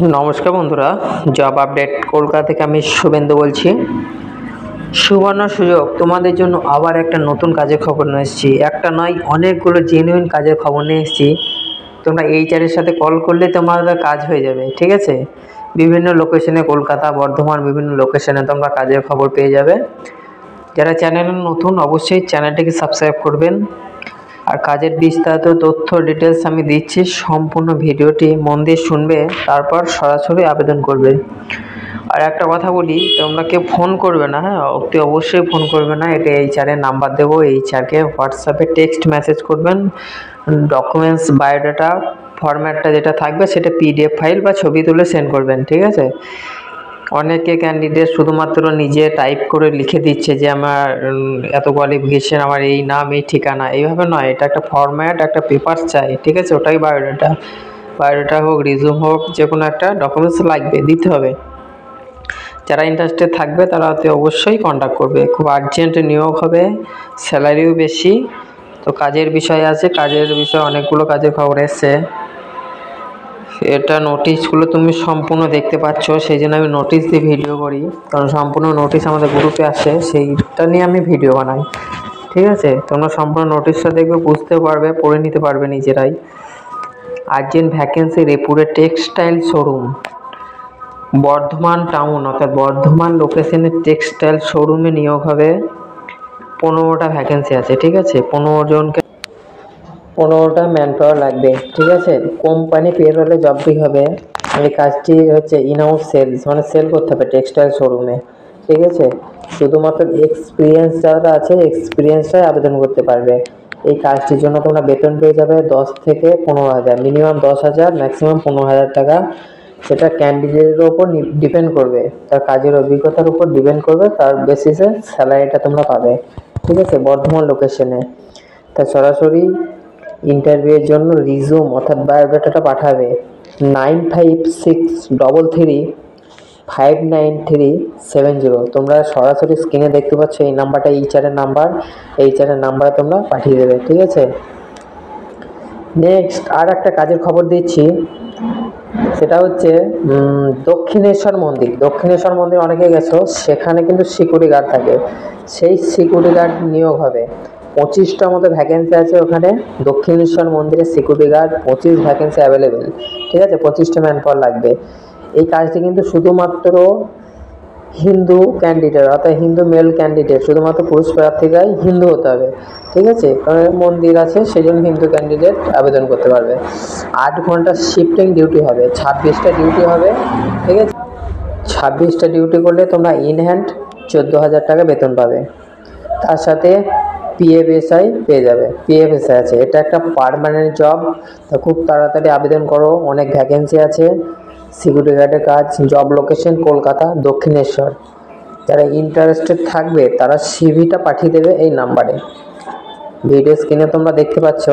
নমস্কার বন্ধুরা, job update Kolkata থেকে আমি শুভেন্দু বলছি। সুবর্ণ সুযোগ তোমাদের জন্য আবার একটা নতুন কাজের খবর নিয়ে এসেছি। একটা নয়, অনেকগুলো জেনুইন কাজের খবর নিয়ে এসেছি। তোমরা এইচআরের সাথে কল করলে তোমাদের কাজ হয়ে যাবে, ঠিক আছে? বিভিন্ন লোকেশনে, কলকাতা, বর্ধমান, বিভিন্ন লোকেশনে তোমরা কাজের খবর পেয়ে যাবে। যারা চ্যানেলে নতুন অবশ্যই চ্যানেলটিকে সাবস্ক্রাইব করবেন। আর কাজের বিস্তারিত তথ্য ডিটেলস আমি দিচ্ছি, সম্পূর্ণ ভিডিওটি মন দিয়ে শুনবে, তারপর সরাসরি আবেদন করবে। আর একটা কথা বলি, তোমরা কেউ ফোন করবে না, হ্যাঁ, অতি অবশ্যই ফোন করবে না। এটা এইচআরের নাম্বার দেবো, এইচআরকে হোয়াটসঅ্যাপে টেক্সট মেসেজ করবেন। ডকুমেন্টস, বায়োডাটা ফরম্যাটটা যেটা থাকবে সেটা পিডিএফ ফাইল বা ছবি তুলে সেন্ড করবেন, ঠিক আছে? অনেকে ক্যান্ডিডেট শুধুমাত্র নিজে টাইপ করে লিখে দিচ্ছে যে আমার এত কোয়ালিফিকেশন, আমার এই নাম, এই ঠিকানা। এইভাবে নয়, এটা একটা ফরম্যাট, একটা পেপার চাই, ঠিক আছে? ওটাই বায়োডাটা হোক, রিজিউম হোক, যে কোনো একটা ডকুমেন্টস লাগবে, দিতে হবে। যারা ইন্টারেস্টেড থাকবে তারা অতি অবশ্যই কন্ট্যাক্ট করবে। খুব আর্জেন্ট নিয়োগ হবে, স্যালারিও বেশি। তো কাজের বিষয় আছে, কাজের বিষয়ে অনেকগুলো কাজের খবর এসছে। এটা নোটিশগুলো তুমি সম্পূর্ণ দেখতে পাচ্ছ, সেই জন্য আমি নোটিশ দিয়ে ভিডিও করি, কারণ সম্পূর্ণ নোটিশ আমাদের গ্রুপে আসে, সেইটা নিয়ে আমি ভিডিও বানাই, ঠিক আছে? তোমরা সম্পূর্ণ নোটিশটা দেখবে, বুঝতে পারবে, পড়ে নিতে পারবে নিজেরাই। আর্জেন্ট ভ্যাকেন্সি, রেপুরে টেক্সটাইল শোরুম, বর্ধমান টাউন অর্থাৎ বর্ধমান লোকেশনের টেক্সটাইল শোরুমে নিয়োগ হবে। 15টা ভ্যাকেন্সি আছে, ঠিক আছে? 15টা ম্যান পাওয়ার লাগবে, ঠিক আছে? কোম্পানি পেরোলে জবটি হবে। এই কাজটি হচ্ছে ইনহাউস সেলস, মানে সেল করতে হবে টেক্সটাইল শোরুমে, ঠিক আছে? শুধুমাত্র এক্সপিরিয়েন্স যারা আছে, এক্সপিরিয়েন্সরাই আবেদন করতে পারবে। এই কাজটির জন্য তোমরা বেতন পেয়ে যাবে 10 থেকে 15,000, মিনিমাম 10,000, ম্যাক্সিমাম 15,000 টাকা। সেটা ক্যান্ডিডেটের ওপর ডিপেন্ড করবে, তার কাজের অভিজ্ঞতার উপর ডিপেন্ড করবে, তার বেসিসে স্যালারিটা তোমরা পাবে, ঠিক আছে? বর্ধমান লোকেশনে। তা সরাসরি ইন্টারভিউয়ের জন্য রিজিউম অর্থাৎ বায়োডাটাটা পাঠাবে 9563335930। তোমরা সরাসরি স্ক্রিনে দেখতে পাচ্ছ, এই নাম্বারটা এইচআরের নাম্বার, এইচআরের নাম্বারে তোমরা পাঠিয়ে দেবে, ঠিক আছে? নেক্সট আর একটা কাজের খবর দিচ্ছি, সেটা হচ্ছে দক্ষিণেশ্বর মন্দির অনেকে গেছো, সেখানে কিন্তু সিকিউরিটি গার্ড থাকে। সেই সিকিউরিটি গার্ড নিয়োগ হবে। 25টা মতো ভ্যাকেন্সি আছে ওখানে, দক্ষিণেশ্বর মন্দিরের সিকিউরিটি গার্ড 25 ভ্যাকেন্সি অ্যাভেলেবেল, ঠিক আছে? 25টা ম্যান পাওয়ার লাগবে। এই কাজটি কিন্তু শুধুমাত্র হিন্দু ক্যান্ডিডেট অর্থাৎ হিন্দু মেল ক্যান্ডিডেট, শুধুমাত্র পুরুষ প্রার্থীরাই হিন্দু হতে হবে, ঠিক আছে? কারণ মন্দির আছে, সেই জন্য হিন্দু ক্যান্ডিডেট আবেদন করতে পারবে। 8 ঘন্টা শিফটিং ডিউটি হবে, 26টা ডিউটি হবে, ঠিক আছে? 26টা ডিউটি করলে তোমরা ইন হ্যান্ড 14,000 টাকা বেতন পাবে। তার সাথে পিএফএসআই পেয়ে যাবে, পিএফএসআই আছে। এটা একটা পার্মানেন্ট জব, তা খুব তাড়াতাড়ি আবেদন করো, অনেক ভ্যাকেন্সি আছে। সিকিউরিটি গার্ডের কাজ, জব লোকেশন কলকাতা দক্ষিণেশ্বর। যারা ইন্টারেস্টেড থাকবে তারা সিভিটা পাঠিয়ে দেবে এই নাম্বারে। ভিডিও স্ক্রিনে তোমরা দেখতে পাচ্ছ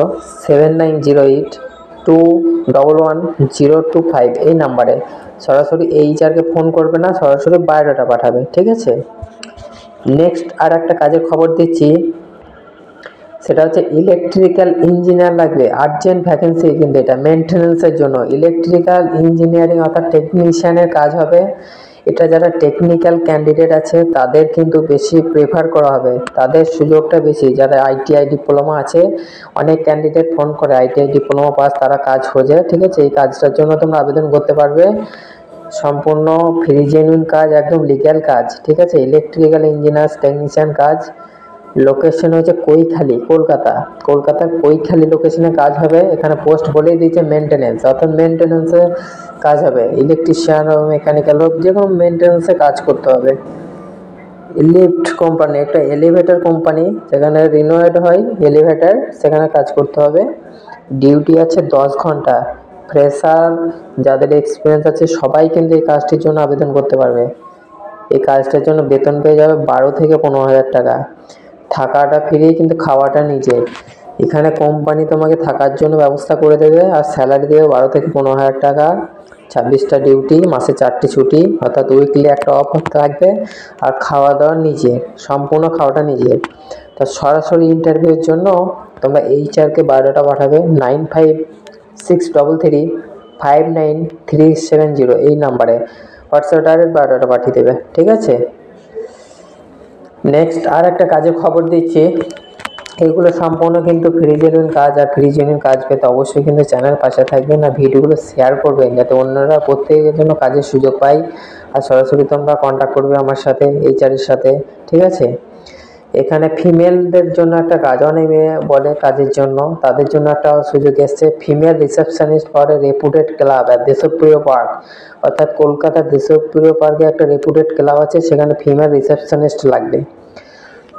7908211025 এই নাম্বারে। সরাসরি এইচআরকে ফোন করবে না, সরাসরি বায়োডাটা পাঠাবে, ঠিক আছে? নেক্সট আর একটা কাজের খবর দিচ্ছি, সেটা হচ্ছে ইলেকট্রিক্যাল ইঞ্জিনিয়ার লাগবে, আর্জেন্ট ভ্যাকেন্সি। কিন্তু এটা মেনটেন্যান্সের জন্য, ইলেকট্রিক্যাল ইঞ্জিনিয়ারিং অর্থাৎ টেকনিশিয়ানের কাজ হবে। এটা যারা টেকনিক্যাল ক্যান্ডিডেট আছে তাদের কিন্তু বেশি প্রেফার করা হবে, তাদের সুযোগটা বেশি। যারা আইটিআই ডিপ্লোমা আছে, অনেক ক্যান্ডিডেট ফোন করে আইটিআই ডিপ্লোমা পাস, তারা কাজ খোঁজে, ঠিক আছে? এই কাজটার জন্য তোমরা আবেদন করতে পারবে। সম্পূর্ণ ফ্রি জেনুইন কাজ, একদম লিগ্যাল কাজ, ঠিক আছে? ইলেকট্রিক্যাল ইঞ্জিনিয়ার টেকনিশিয়ান কাজ। লোকেশন হচ্ছে কৈখালি, কলকাতার কৈখালি লোকেশনে কাজ হবে। এখানে পোস্ট বলেই দিয়েছে মেনটেন্যান্স, অর্থাৎ মেনটেন্যান্সে কাজ হবে। ইলেকট্রিশিয়ান ও মেকানিক্যাল হোক, যে কোনো মেনটেন্যান্সে কাজ করতে হবে। লিফট কোম্পানি, একটা এলিভেটর কোম্পানি, যেখানে রিনোভেট হয় এলিভেটর, সেখানে কাজ করতে হবে। ডিউটি আছে 10 ঘন্টা। ফ্রেশার, যাদের এক্সপিরিয়েন্স আছে, সবাই কিন্তু এই কাজটির জন্য আবেদন করতে পারবে। এই কাজটার জন্য বেতন পেয়ে যাবে 12 থেকে 15,000 টাকা। থাকাটা ফ্রি, কিন্তু খাওয়াটা নিজে। এখানে কোম্পানি তোমাকে থাকার জন্য ব্যবস্থা করে দেবে, আর স্যালারি দেবে 12 থেকে 15,000 টাকা। 26টা ডিউটি, মাসে 4টি ছুটি, অর্থাৎ উইকলি একটা অফ থাকবে। আর খাওয়া দাওয়া নিজে, সম্পূর্ণ খাওয়াটা নিজে। তা সরাসরি ইন্টারভিউর জন্য তোমরা এইচআরকে বায়োডাটা পাঠাবে 59370 এই নাম্বারে হোয়াটসঅ্যাপ ডাইরেক্ট বায়োডাটা পাঠিয়ে দেবে, ঠিক আছে। নেক্সট আর একটা কাজের খবর দিচ্ছি, এইগুলো সম্পূর্ণ কিন্তু ফ্রি জেনুইন কাজ। আর ফ্রি জেনুইন কাজ পেতে অবশ্যই কিন্তু চ্যানেল পাশে থাকবেন আর ভিডিওগুলো শেয়ার করবেন, যাতে অন্যরা প্রত্যেকের জন্য কাজের সুযোগ পায়। আর সরাসরি তোমরা কন্ট্যাক্ট করবে আমার সাথে, এইচআরের সাথে, ঠিক আছে। এখানে ফিমেলদের জন্য একটা কাজ, অনেক মেয়ে বলে কাজের জন্য, তাদের জন্য একটা সুযোগ এসছে, female receptionist for a রেপুটেড club at Deshapriya park. অর্থাৎ কলকাতার দেশপ্রিয় পার্কে একটা রেপুটেড ক্লাব আছে, সেখানে ফিমেল রিসেপশনিস্ট লাগবে।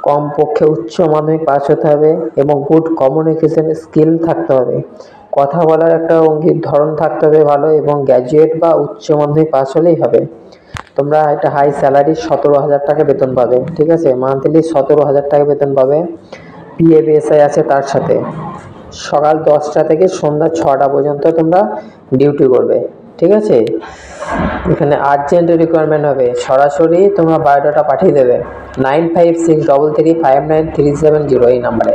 কমপক্ষে উচ্চ মাধ্যমিক পাস হতে হবে এবং গুড কমিউনিকেশন স্কিল থাকতে হবে, কথা বলার একটা অঙ্গির ধরন থাকতে হবে ভালো, এবং গ্র্যাজুয়েট বা উচ্চ মাধ্যমিক পাস হলেই হবে। তোমরা একটা হাই স্যালারি 17,000 টাকা বেতন পাবে, ঠিক আছে, মান্থলি 17,000 টাকা বেতন পাবে। পিএফএসআই আছে তার সাথে। সকাল 10টা থেকে সন্ধ্যা 6টা পর্যন্ত তোমরা ডিউটি করবে, ঠিক আছে। এখানে আর্জেন্ট রিকোয়ারমেন্ট হবে, সরাসরি তোমরা বায়োডাটা পাঠিয়ে দেবে 9563335930 এই নাম্বারে।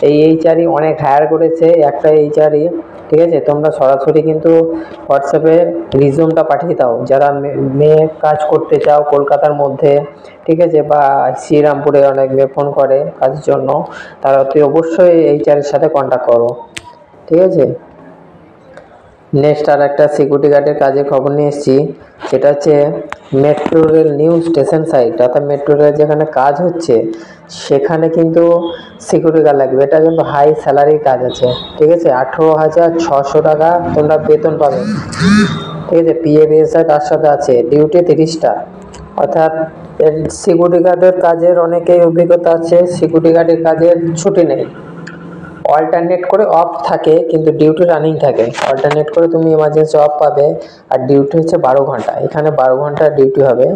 এই এইচআরই অনেক হায়ার করেছে, একটা এইচআরই, ঠিক আছে। তোমরা সরাসরি কিন্তু হোয়াটসঅ্যাপে রিজিউমটা পাঠিয়ে দাও, যারা মেয়ে কাজ করতে চাও কলকাতার মধ্যে, ঠিক আছে, বা শ্রীরামপুরে অনেক মেয়ে ফোন করে কাজের জন্য, তারা অবশ্যই এইচআরের সাথে কন্ট্যাক্ট করো, ঠিক আছে। নেক্সট আর একটা সিকিউরিটি গার্ডের কাজের খবর নিয়ে এসেছি, সেটা হচ্ছে metro rail new station site, অর্থাৎ মেট্রো রেল যেখানে কাজ হচ্ছে সেখানে কিন্তু সিকিউরিটি গার্ড লাগবে। এটা কিন্তু হাই স্যালারির কাজ আছে, ঠিক আছে। 18,600 টাকা তোমরা বেতন পাবে, ঠিক আছে। পিএফএসআই তার সাথে আছে, ডিউটি 30টা। অর্থাৎ সিকিউরিটি গার্ডের কাজের অনেকেই অভিজ্ঞতা আছে, সিকিউরিটি গার্ডের কাজের ছুটি নেই, অল্টারনেট করে অফ থাকে কিন্তু ডিউটি রানিং থাকে। অল্টারনেট করে তুমি এমার্জেন্সি অফ পাবে, আর ডিউটি হচ্ছে 12 ঘন্টা, এখানে 12 ঘন্টা ডিউটি হবে,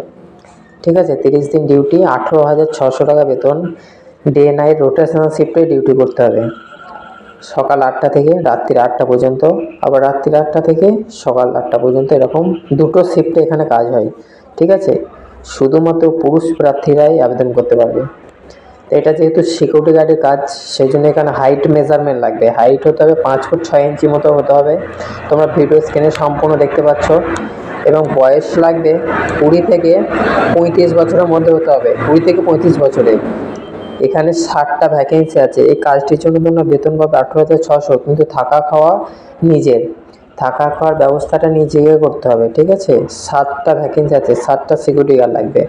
ঠিক আছে। 30 দিন ডিউটি, 18,600 টাকা বেতন। ডে নাইট রোটেশনাল শিফটে ডিউটি করতে হবে, সকাল 8টা থেকে রাত্রির 8টা পর্যন্ত, আবার রাত্রির 8টা থেকে সকাল 8টা পর্যন্ত, এরকম দুটো শিফটে এখানে কাজ হয়, ঠিক আছে। শুধুমাত্র পুরুষ প্রার্থীরাই আবেদন করতে পারবে। এটা যেহেতু সিকিউরিটি গার্ডের কাজ, সেই জন্য এখানে হাইট মেজারমেন্ট লাগবে, হাইট হতে হবে 5 ফুট 6 ইঞ্চি মতো হতে হবে, তোমরা ভিডিও স্ক্রিনে সম্পূর্ণ দেখতে পাচ্ছ। এবং বয়স লাগবে 20 থেকে 35 বছরের মধ্যে হতে হবে, 20 থেকে 35 বছরে। এখানে 60টা ভ্যাকেন্সি আছে। এই কাজটির জন্য তোমরা বেতন পাবে 18,600, কিন্তু থাকা খাওয়া নিজের, থাকা খাওয়ার ব্যবস্থাটা নিজেকে করতে হবে, ঠিক আছে। 7টা ভ্যাকেন্সি আছে, 7টা সিকিউরিটি গার্ড লাগবে।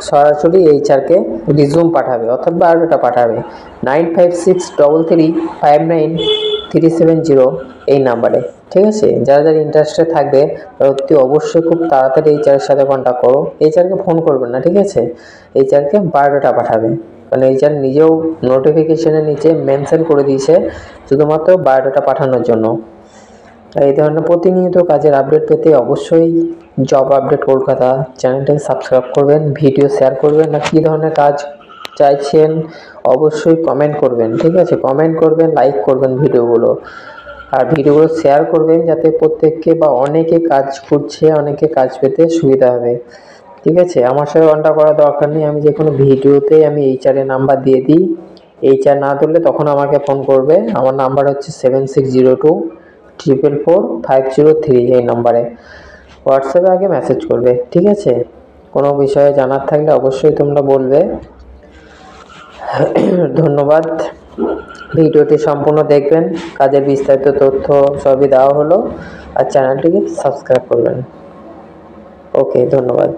সরাসরি এইচআরকে রিজিউম পাঠাবে, অর্থাৎ বায়োডাটা পাঠাবে 9563359370 এই নাম্বারে, ঠিক আছে। যারা যারা ইন্টারেস্টেড থাকবে অতি অবশ্যই খুব তাড়াতাড়ি এইচআরের সাথে কন্ট্যাক্ট করো। এইচআরকে ফোন করবেন না, ঠিক আছে, এইচআরকে বায়োডাটা পাঠাবে, কারণ এইচআর নিজেও নোটিফিকেশনের নিচে মেনশন করে দিয়েছে শুধুমাত্র বায়োডাটা পাঠানোর জন্য। এই ধরনের প্রতিনিয়ত কাজের আপডেট পেতে অবশ্যই জব আপডেট কলকাতা চ্যানেলটাকে সাবস্ক্রাইব করবেন, ভিডিও শেয়ার করবেন, না কী ধরনের কাজ চাইছেন অবশ্যই কমেন্ট করবেন, ঠিক আছে। কমেন্ট করবেন, লাইক করবেন ভিডিওগুলো, আর ভিডিওগুলো শেয়ার করবেন, যাতে প্রত্যেককে বা অনেকে কাজ করছে, অনেকে কাজ পেতে সুবিধা হবে, ঠিক আছে। আমার সাথে কন্ট্যাক্ট করার দরকার নেই, আমি যে কোনো ভিডিওতে আমি এইচআরের নাম্বার দিয়ে দিই, এইচআর না ধরলে তখন আমাকে ফোন করবে। আমার নাম্বার হচ্ছে 7602444503 এই নাম্বারে। হোয়াটসঅ্যাপে আগে মেসেজ করবে, ঠিক আছে। কোনো বিষয়ে জানার থাকলে অবশ্যই তোমরা বলবে। ধন্যবাদ, ভিডিওটি সম্পূর্ণ দেখবেন, কাজের বিস্তারিত তথ্য সবই দেওয়া হলো, আর চ্যানেলটিকে সাবস্ক্রাইব করবেন। ওকে, ধন্যবাদ।